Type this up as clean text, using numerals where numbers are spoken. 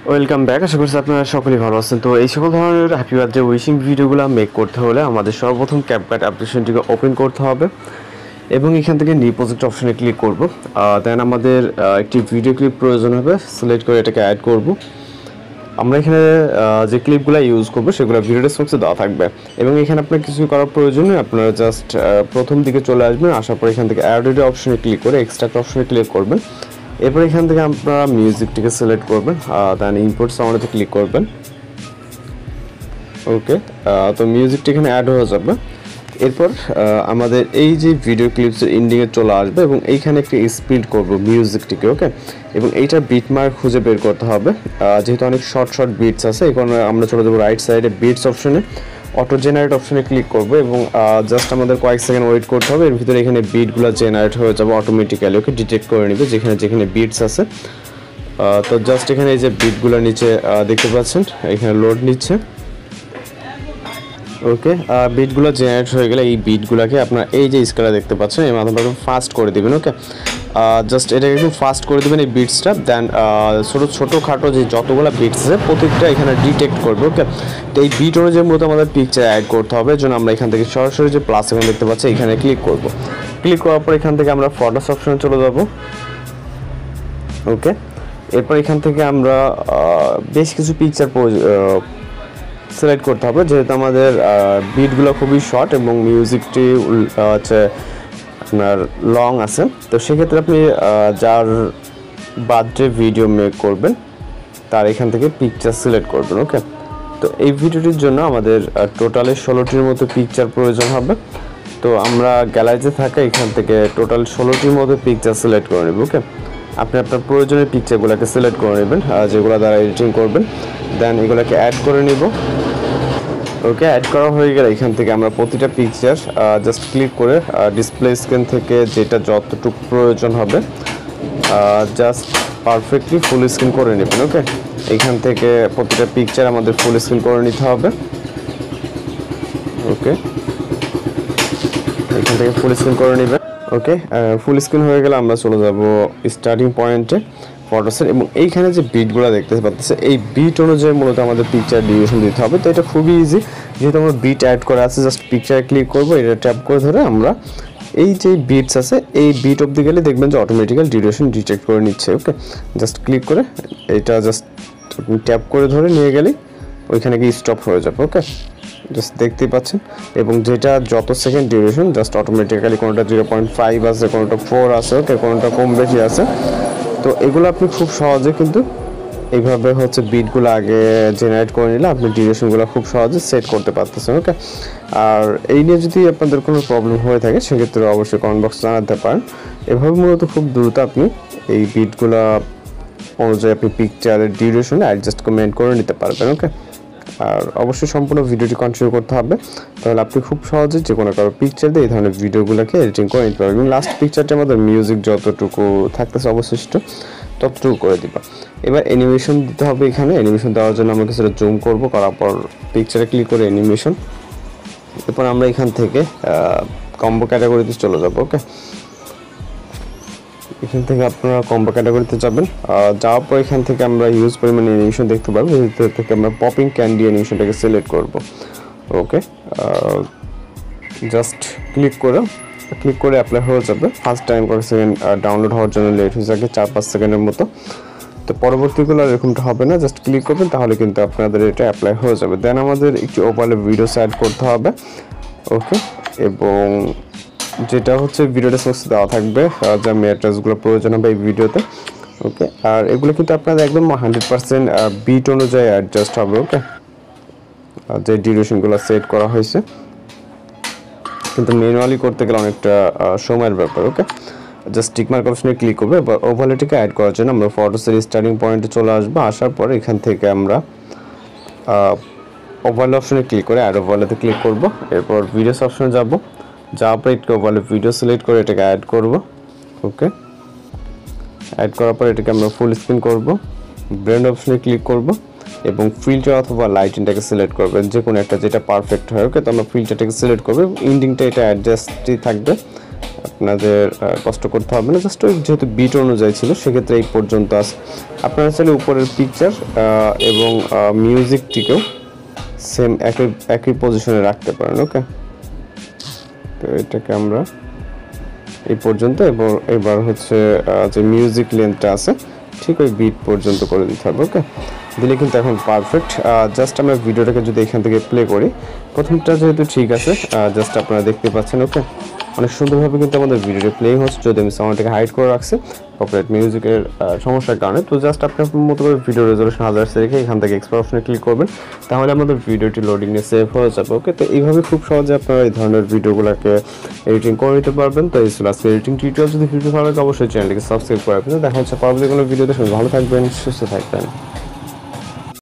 Welcome back. আশা করছি আপনারা সকলেই ভালো আছেন। তো এই সকল ধরনের হ্যাপি বার্থডে উইশিং ভিডিওগুলো মেক করতে হলে আমাদের সর্বপ্রথম ক্যাপকাট অ্যাপ্লিকেশনটিকে ওপেন করতে হবে এবং এখান থেকে নিউ প্রজেক্ট অপশনে ক্লিক করব। দেন আমাদের একটি ভিডিও ক্লিপ প্রয়োজন হবে, সিলেক্ট করে এটাকে অ্যাড করব। আমরা এখানে যে ক্লিপগুলো ইউজ করবো সেগুলো ভিডিও ডেসক্রিপশনে দেওয়া থাকবে এবং এখানে আপনার কিছু করার প্রয়োজন নেই। আপনারা জাস্ট প্রথম দিকে চলে আসবেন, আসার পর এখান থেকে অ্যাড ভিডিও অপশনে ক্লিক করে এক্সট্রাক্ট অপশনে ক্লিক করবেন। এরপর এখান থেকে আপনারা মিউজিকটিকে সিলেক্ট করবেন, দেন ইম্পোর্ট সাউন্ডে ক্লিক করবেন। ওকে, তো মিউজিকটি এখানে অ্যাড হয়ে যাবে। এরপর আমাদের এই যে ভিডিও ক্লিপসের এন্ডিংয়ে চলে আসবে এবং এইখানে একটি স্পিড করব মিউজিকটিকে। ওকে, এবং এইটার বিট মার্ক খুঁজে বের করতে হবে। যেহেতু অনেক শর্ট বিটস আছে, এই কারণে আমরা চলে যাবো রাইট সাইডে বিটস অপশনে, অটো জেনারেট অপশনে ক্লিক করব এবং জাস্ট আমাদের কয়েক সেকেন্ড ওয়েট করতে হবে। এর ভিতরে এখানে বিটগুলো জেনারেট হয়ে যাবে অটোমেটিক্যালি। ওকে, ডিটেক্ট করে নেবে যেখানে বিটস আছে। তো জাস্ট এখানে এই যে বিটগুলো নিচে দেখতে পাচ্ছেন, এখানে লোড নিচ্ছে। ওকে, বিটগুলো জেনারেট হয়ে গেলে এই বিটগুলোকে আপনার এই যে স্কেলে দেখতে পাচ্ছেন এর মাধ্যমে ফাস্ট করে দেবেন। ওকে, জাস্ট এটাকে একটু ফাস্ট করে দেবেন এই বিটসটা। দেন ছোটোখাটো যে যতগুলো বিটস আছে প্রত্যেকটা এখানে ডিটেক্ট করবে। ওকে, তো এই বিট অনুযায়ী মতো আমাদের পিকচার অ্যাড করতে হবে। জন্য আমরা এখান থেকে সরাসরি যে প্লাস এখানে দেখতে পাচ্ছি এখানে ক্লিক করব। ক্লিক করার পর এখান থেকে আমরা ফটোস অপশনে চলে যাব। ওকে, এরপর এখান থেকে আমরা বেশ কিছু পিকচার সিলেক্ট করতে হবে, যেহেতু আমাদের বিটগুলো খুবই শর্ট এবং মিউজিকটি হচ্ছে আপনার লং আছে। তো সেক্ষেত্রে আপনি যার বার্থডে ভিডিও মেক করবেন তার এখান থেকে পিকচার সিলেক্ট করবেন। ওকে, তো এই ভিডিওটির জন্য আমাদের টোটালে 16টির মতো পিকচার প্রয়োজন হবে। তো আমরা গ্যালারিতে থাকা এখান থেকে টোটাল 16টির মতো পিকচার সিলেক্ট করে নেব। ওকে, আপনি আপনার প্রয়োজনীয় পিকচারগুলোকে সিলেক্ট করে নেবেন যেগুলো দ্বারা এডিটিং করবেন। দেন এগুলোকে অ্যাড করে নিব। ওকে, অ্যাড করা হয়ে গেলে এখান থেকে আমরা প্রতিটা পিকচার জাস্ট ক্লিক করে ডিসপ্লে স্ক্রিন থেকে যেটা যতটুকু প্রয়োজন হবে জাস্ট পারফেক্টলি ফুল স্ক্রিন করে নেবেন। ওকে, এখান থেকে প্রতিটা পিকচার আমাদের ফুল স্ক্রিন করে নিতে হবে। ওকে, এখান থেকে ফুল স্ক্রিন করে নেবেন। ওকে, ফুল স্ক্রিন হয়ে গেলে আমরা চলে যাব স্টার্টিং পয়েন্টে ফটোসের এবং এইখানে যে বিটগুলো দেখতে পাচ্ছেন এই বিট অনুযায়ী মূলত আমাদের পিকচার ডিউরেশন দিতে হবে। তো এটা খুবই ইজি, যেহেতু আমরা বিট অ্যাড করা আছে জাস্ট পিকচারে ক্লিক করব, এটা ট্যাপ করে ধরে আমরা এই যে বিটস আছে এই বিট অবধি গেলে দেখবেন যে অটোমেটিক্যাল ডিউরেশন ডিটেক্ট করে নিচ্ছে। ওকে, জাস্ট ক্লিক করে এটা জাস্ট ট্যাপ করে ধরে নিয়ে গেলেই ওইখানে গিয়ে স্টপ হয়ে যাবে। ওকে, জাস্ট দেখতেই পাচ্ছেন এবং যেটা যত সেকেন্ড ডিউরেশন জাস্ট অটোমেটিক্যালি কোনোটা 0.5 আছে, কোনোটা 4 আছে। ওকে, কোনোটা কম বেশি আছে। তো এগুলো আপনি খুব সহজে কিন্তু এইভাবে হচ্ছে বিটগুলো আগে জেনারেট করে নিলে আপনি ডিউরেশনগুলো খুব সহজে সেট করতে পারতেছেন। ওকে, আর এই নিয়ে যদি আপনাদের কোনো প্রবলেম হয়ে থাকে সেক্ষেত্রে অবশ্যই কমেন্ট বক্সে জানাতে পারেন। এভাবে মূলত খুব দ্রুত আপনি এই বিটগুলো অনুযায়ী আপনি পিকচারের ডিউরেশন অ্যাডজাস্ট করে নিতে পারবেন। ওকে, আর অবশ্যই সম্পূর্ণ ভিডিওটি কন্টিনিউ করতে হবে, তাহলে আপনি খুব সহজে যে কোনো কারো পিকচার দিয়ে এই ধরনের ভিডিওগুলোকে এডিটিং করে নিতে পারবেন। এবং লাস্ট পিকচারটা আমাদের মিউজিক যতটুকু থাকতেছে অবশিষ্ট ততটুকু করে দিবা। এবার অ্যানিমেশন দিতে হবে। এখানে অ্যানিমেশন দেওয়ার জন্য আমরা কিছুটা জুম করবো, করার পর পিকচারে ক্লিক করে অ্যানিমেশন। এরপর আমরা এখান থেকে কম্বো ক্যাটাগরিতে চলে যাবো। ওকে, এখান থেকে আপনারা কম্বো ক্যাটাগরিতে যাবেন, যাওয়ার পর এখান থেকে আমরা ইউজ পরিমাণ অ্যানিমেশন দেখতে পারবো। এর থেকে আমরা পপিং ক্যান্ডি অ্যানিমেশনটাকে সিলেক্ট করব। ওকে, জাস্ট ক্লিক করে অ্যাপ্লাই হয়ে যাবে। ফার্স্ট টাইম কয়েক সেকেন্ড ডাউনলোড হওয়ার জন্য লেট হয়ে যাবে 4-5 সেকেন্ডের মতো। তো পরবর্তীগুলো এরকমটা হবে না, জাস্ট ক্লিক করবেন তাহলে কিন্তু আপনাদের এটা অ্যাপ্লাই হয়ে যাবে। দেন আমাদের একটি ওভারলে ভিডিও অ্যাড করতে হবে। ওকে, এবং যেটা হচ্ছে ভিডিও ডেসক্রিপশনে দেওয়া থাকবে যা ম্যাট্রিক্সগুলো প্রয়োজন হবে এই ভিডিওতে। ওকে, আর এগুলো কিন্তু আপনাদের একদম 100% বিট অনুযায়ী অ্যাডজাস্ট হবে। ওকে, যে ডিউরেশনগুলো সেট করা হয়েছে, কিন্তু ম্যানুয়ালি করতে গেলে অনেকটা সময়ের ব্যাপার। ওকে, জাস্ট টিকমার্ক অপশনে ক্লিক করবে। এবার ওভারলেটিকে অ্যাড করার জন্য আমরা ফটোসের স্টার্টিং পয়েন্টে চলে আসবো। আসার পর এখান থেকে আমরা ওভারলে অপশনে ক্লিক করে অ্যাড ওভারলেতে ক্লিক করব। এরপর ভিডিওস অপশনে যাবো, যাওয়ার পর একটু ওভারলে ভিডিও সিলেক্ট করে এটাকে অ্যাড করব। ওকে, অ্যাড করার পর এটাকে আমরা ফুল স্ক্রিন করব। ব্লেন্ড অপশনে ক্লিক করব এবং ফিল্টার অথবা লাইটিংটাকে সিলেক্ট করবেন, যে কোনো একটা যেটা পারফেক্ট হয়। ওকে, তো আমরা ফিল্টারটাকে সিলেক্ট করব। এন্ডিংটা এটা অ্যাডজাস্টই থাকবে, আপনাদের কষ্ট করতে হবে না, জাস্ট ওই যেহেতু বিট অনুযায়ী ছিল সেক্ষেত্রে এই পর্যন্ত আছে। আপনারা চাইলে উপরের পিকচার এবং মিউজিকটিকেও সেম একই পজিশনে রাখতে পারেন। ওকে, তো এটাকে আমরা এই পর্যন্ত, এবার হচ্ছে যে মিউজিক লেন্থটা আছে ঠিক ওই বিট পর্যন্ত করে দিতে হবে। ওকে, দিলে কিন্তু এখন পারফেক্ট। জাস্ট আমরা ভিডিওটাকে যদি এখান থেকে প্লে করি, প্রথমটা যেহেতু ঠিক আছে, জাস্ট আপনারা দেখতে পাচ্ছেন। ওকে, অনেক সুন্দরভাবে কিন্তু আমাদের ভিডিওটা প্লে হচ্ছে, যদি আমি সাউন্ডটাকে হাইড করে রাখছি কপিরাইট মিউজিকের সমস্যার কারণে। তো জাস্ট আপনি আপনার মতো করে ভিডিও রেজলিউশন 1000 রেখে এখান থেকে এক্সপোর্ট অপশনে ক্লিক করবেন, তাহলে আমাদের ভিডিওটি লোডিং নিয়ে সেভ হয়ে যাবে। ওকে, তো এইভাবে খুব সহজে আপনারা এই ধরনের ভিডিওগুলোকে এডিটিং করে নিতে পারবেন। তো এই ছিল আজকে এডিটিং টিউটোরিয়াল। যদি ভিডিও ভালো লাগে অবশ্যই চ্যানেলটিকে সাবস্ক্রাইব করে রাখবেন। দেখা হচ্ছে পরবর্তী কোনো ভিডিওতে। ভালো থাকবেন, সুস্থ থাকবেন।